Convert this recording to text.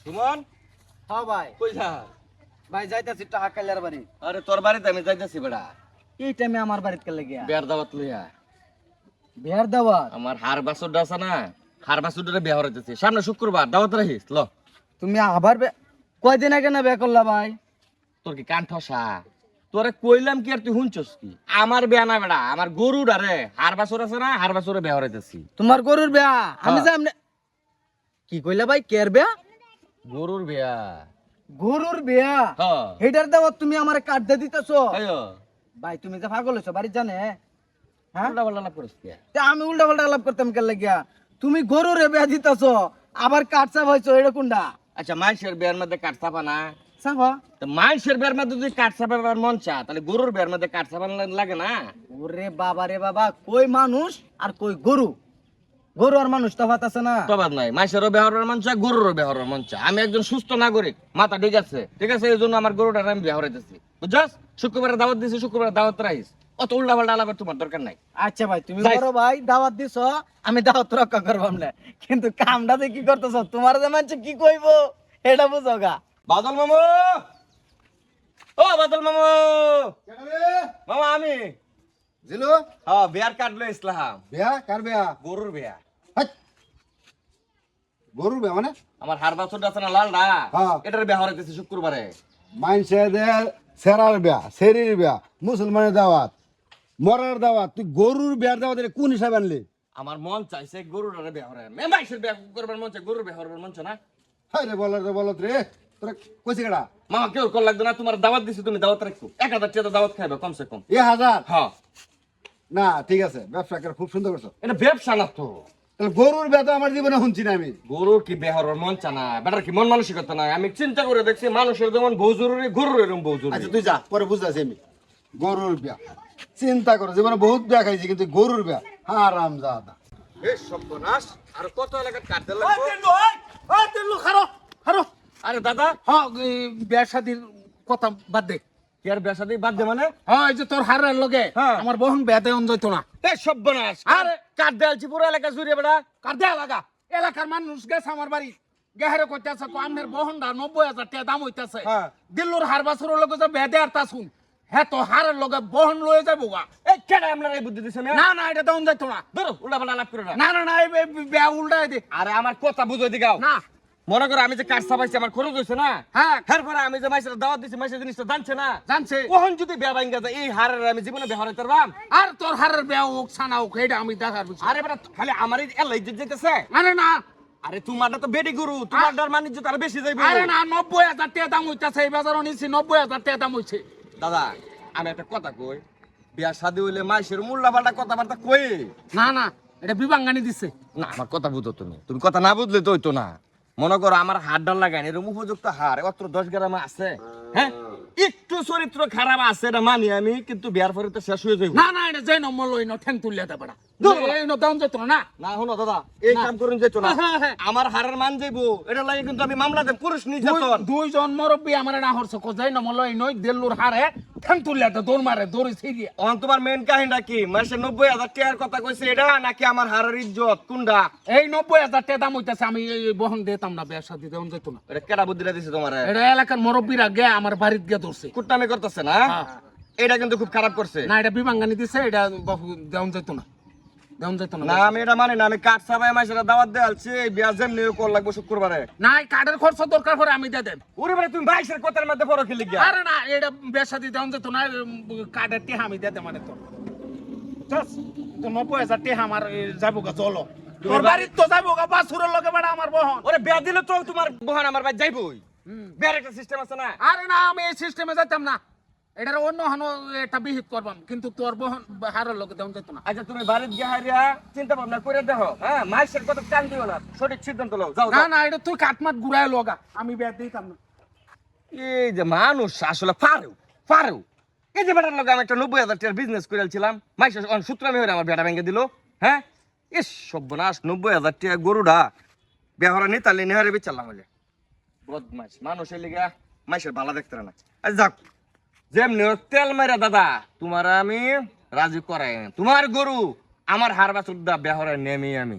সুমন হ্যাঁ ভাই কই যা? ভাই যাইতাছি টাকা কাইলার বাড়ি। আরে তোর বাড়িতে আমি যাইতেছি বেড়া, এই টাইমে আমার বাড়িতে কেন লাগিয়া বিয়ার দাওয়াত লইয়া। বিয়ার দাওয়াত? আমার হার বাসুরটা আছে না, হার বাসুরটা বিয়া হইতেছে সামনে শুক্রবার, দাওয়াত রাখিস ল। তুমি আবার কয়দিন আগে না বিয়া করলা ভাই? তোর কি কান ঠসা? তোরে কইলাম কি আর তুই শুনছস কি? আমার বিয়া না বেড়া, আমার গরুর আরে হার বাসুর আছে না, হার বাসুরে বিয়া হইতেছি। তোমার গরুর বিয়া? আমি হ্যাঁ। যে আমনে কি কইলা ভাই, কের বিয়া? গরুর বিয়া। গরুর বিয়া? হ্যাঁ হেটার দাওয়াত তুমি আমারে কাট দে দিতেছো? আয়ো ভাই তুমি যে পাগল হইছো বাড়ি জানে? হ্যাঁ, উল্টা পাল্টা লাভ করিস কি? তা আমি উল্টা পাল্টা আলাপ করতাম কেন লাগিয়া? তুমি গরুর বিয়া দিতেছো আবার কাটছাপ হইছো, এটা কোনটা? আচ্ছা মাইশের বিয়ার মধ্যে কাঠ চাপা না? সাফা তো মাইশের বিয়ার মধ্যে যদি কাঠ চাপাবার মন চা, তাহলে গরুর বিয়ার মধ্যে কাঠ চাপা লাগে না? ওরে বাবা রে বাবা, কই মানুষ আর কই গরু? গরু আর মানুষ তফাৎ আছে না? তবাদ নাই, মাইশেরও বেহরের মন চা, গরুরও বেহরের মন চা। আমি একজন সুস্থ নাগরিক, মাথা ঠিক আছে, ঠিক আছে, এই জন্য আমার গরুটার আমি বেহরে দিচ্ছি, বুঝছস? শুক্রবারে দাওয়াত দিছি, শুক্রবারে দাওয়াত রাখিস। অত উল্টা পাল্টা আলাপের তোমার দরকার নাই। আচ্ছা ভাই, তুমি যাই। বড় ভাই, দাওয়াত দিছো, আমি দাওয়াত রক্ষা করবাম না, কিন্তু কামটা যে কি করতেছ, তোমার যে মানছে কি কইবো এটা বুঝো গা। বাদল মামু, ও বাদল মামু, মামা আমি জিলু হ্যাঁ বিয়ার কাঠ লই ইসলাম। বিয়া কার বিয়া? গরুর বিয়া। হাট! গরুর বিয়া মানে আমার হার বাছুরটা আছে না লালডা, হ্যাঁ। এটার বিয়া হইতেছে শুক্রবারে। মাইনসে দে সেরার বিয়া, সেরির বিয়া, মুসলমানের দাওয়াত, মরার দাওয়াত, তুই গরুর বিয়ার দাওয়াত এটা কোন হিসাবে আনলি? আমার মন চাইছে গরুটারে বিয়া হরে, মাইশের বিয়া করবার মন চাই, গরুর বিয়া হরবার মন চায় না। হাই রে বলত রে, তোরা কইছি কেডা? মামা কেউ কল লাগবে না, তোমার দাওয়াত দিছি, তুমি দাওয়াত রাখো। 1000 টাকা দাওয়াত খাইবে কমসে কম। 1000? হ্যাঁ না ঠিক আছে, ব্যবসা করে খুব সুন্দর করছো। এটা ব্যবসা না তো। তাহলে গরুর বিয়া তো আমার জীবনে শুনছি না আমি। গরুর কি বিয়া হরবার মন চা না, বেটার কি মন মানসিকতা নাই? আমি চিন্তা করে দেখছি, মানুষের যেমন বউ জরুরি, গরুর এরকম বউ আচ্ছা জরুরি। তুই যা, পরে বুঝতেছি আমি। গরুর বিয়া চিন্তা করো, জীবনে বহুত বিয়া খাইছি, কিন্তু গরুর বিয়া হারাম জাদা। এই সর্বনাশ, আর কত এলাকার কাট দিল? আরে দাদা, হ্যাঁ, বিয়া শাদির কথা বাদ দে। কি আর বিয়া শাদী বাদ দে মানে? হ্যাঁ, এই যে তোর হারের লগে হ্যাঁ। আমার বহন বিয়া দেন যাইতো না। এই সর্বনাশ, আর কাট দেলছি পুরো এলাকা জুড়ে বেটা। কার দেয়া লাগা? এলাকার মানুষ গেছে আমার বাড়ি, গেহারে কইতাছে তো আমনের বহনটা 90,000 টাকা দাম হইতাছে। হ্যাঁ। দিল্লুর হার বাছুরের লগে যে বিয়া দেয়ার তা শুন, হ্যাঁ তো হারের লগে বহন লয়ে যাবো গা। এই কেডা আপনার এই বুদ্ধি দিছে না না, এটা দেন যাইতো না। ধরো উল্টা পাল্টা লাভ করে না। না না না, এই বিয়া উল্টাই দে। আরে আমার কথা বুঝো দিগাও না, মনে করো আমি যে কাঠ চাপাইছি, আমার খরচ হয়েছে না? হ্যাঁ এরপরে আমি যে মাইসের দাওয়াত দিছি, মাইসের জিনিসটা জানছে না? জানছে। কখন যদি বিয়া ভাঙ্গা যায়, এই হারের আমি জীবনে বিয়া হরাইতে পারবাম? আর তোর হারের বিয়া হোক সানা হোক, এটা আমি দেখার বিষয়। আরে বেটা খালি আমার এলাই যেতেছে। আরে না, আরে তোমারটা তো বেডি গুরু, তোমারটার মানিজ্য তার বেশি যাইবে। আরে না, 90,000 টাকা দাম হইতাছে, এই বাজারও নিচ্ছি 90,000 টাকা দাম হইছে। দাদা আমি একটা কথা কই, বিয়া শাদী হইলে মাইসের মূল্যা পাল্টা কথাবার্তা কই না না, এটা বিবাঙ্গানি দিছে। না। আমার কথা বুঝো, তুমি কথা না বুঝলে তো হইতো না। মনে করো আমার হাড় ডাল লাগাই এরকম উপযুক্ত হার অত 10 গ্রাম আছে, হ্যাঁ একটু চরিত্র খারাপ আছে এটা মানি আমি, কিন্তু বিয়ার পরে তো শেষ হয়ে যাবে। না না, এটা যে নম্বর লই না ঠ্যাং তুলিয়া দে বড়া। ধুর। এই ন দাম যেত না। না শোনো দাদা, এই না। কাম করুন যেত না। হ্যাঁ, হ্যাঁ। আমার হারের মান যাইবো, এটা লাগে কিন্তু আমি মামলা দেব, পুরুষ নির্যাতন। দুইজন মুরব্বী আমার না হরছে কো যাই নম্বর লই নই দেল্লুর হারে ঠ্যাং তুলিয়া দে, দৌড় মারে, দৌড়ি ছিড়িয়া। অন তোমার মেন কাহিনীটা কি? মাসে 90,000 টাকার কথা কইছে এটা, নাকি আমার হারের ইজ্জত কোনটা? এই 90,000 টাকা দাম হইতাছে, আমি এই বহন দিতাম না, বিয়া শাদি দেন যেত না। এটা কেডা বুদ্ধিটা দিছে তোমার? এটা এলাকার মুরব্বীরা গে আমার বাড়িত গে ধরছে। কুটনামি করতেছে না? হ্যাঁ। এটা কিন্তু খুব খারাপ করছে। না, এটা বিবাঙ্গানি দিছে, এটা বাপু দেন যেত না, দেন যেত না। না আমি এটা মানি না, আমি কাঠ সাবাই মাসের দাওয়াত দেয়ালছি, এই বিয়া যেমনি কল লাগবে শুক্রবারে। না, এই কার্ডের খরচ দরকার পড়ে আমি দিয়ে দেন। ওরে বারে তুমি 22 এর কথার মধ্যে পড়ো কি লিখিয়া? আরে না, এটা বিয়া শাদি দেন যেত না, কার্ডের টেহা আমি দিয়ে দে মানে তো। জাস তো 90,000 টেহা আমার যাবো গা, চলো তোর বাড়িত তো যাবো গা, বাছুরের লগে বেড়া আমার বহন। ওরে বিয়া দিলে তো তোমার বহান আমার ভাই যাইবই। বিয়ার একটা সিস্টেম আছে না? আরে না, আমি এই সিস্টেমে যেতাম না, এটার অন্য হানো একটা বিহিত করবাম, কিন্তু তোর বহন হারের লোকে দেন যেত না। আচ্ছা তুমি বাড়িতে গিয়ে হারিয়া চিন্তা ভাবনা করে দেখো, হ্যাঁ মাইসের কথা কান দিও না, সঠিক সিদ্ধান্ত লও। যাও না যাও। না, এটা তুই কাটমাট ঘুরাই লগা, আমি বিয়া দিতাম না। এই যে মানুষ আসলে পারেও এই যে বেটার লগে আমি একটা 90,000 টাকার বিজনেস করেছিলাম, মাইসের সূত্রামি হয়ে আমার বেটা ভেঙে দিল। হ্যাঁ ইস সর্বনাশ, 90,000 টাকা গরুটা বেহরা নি তাহলে নেহারে বিচারলাম হলে বদমাস মানুষের লিগা মাইসের ভালো দেখতে না। আচ্ছা যাক, যেমনি হোক তেল মেরা দাদা তোমার আমি রাজি করাই, তোমার গরু আমার হার বাছুর দা বেহরা নেমি আমি।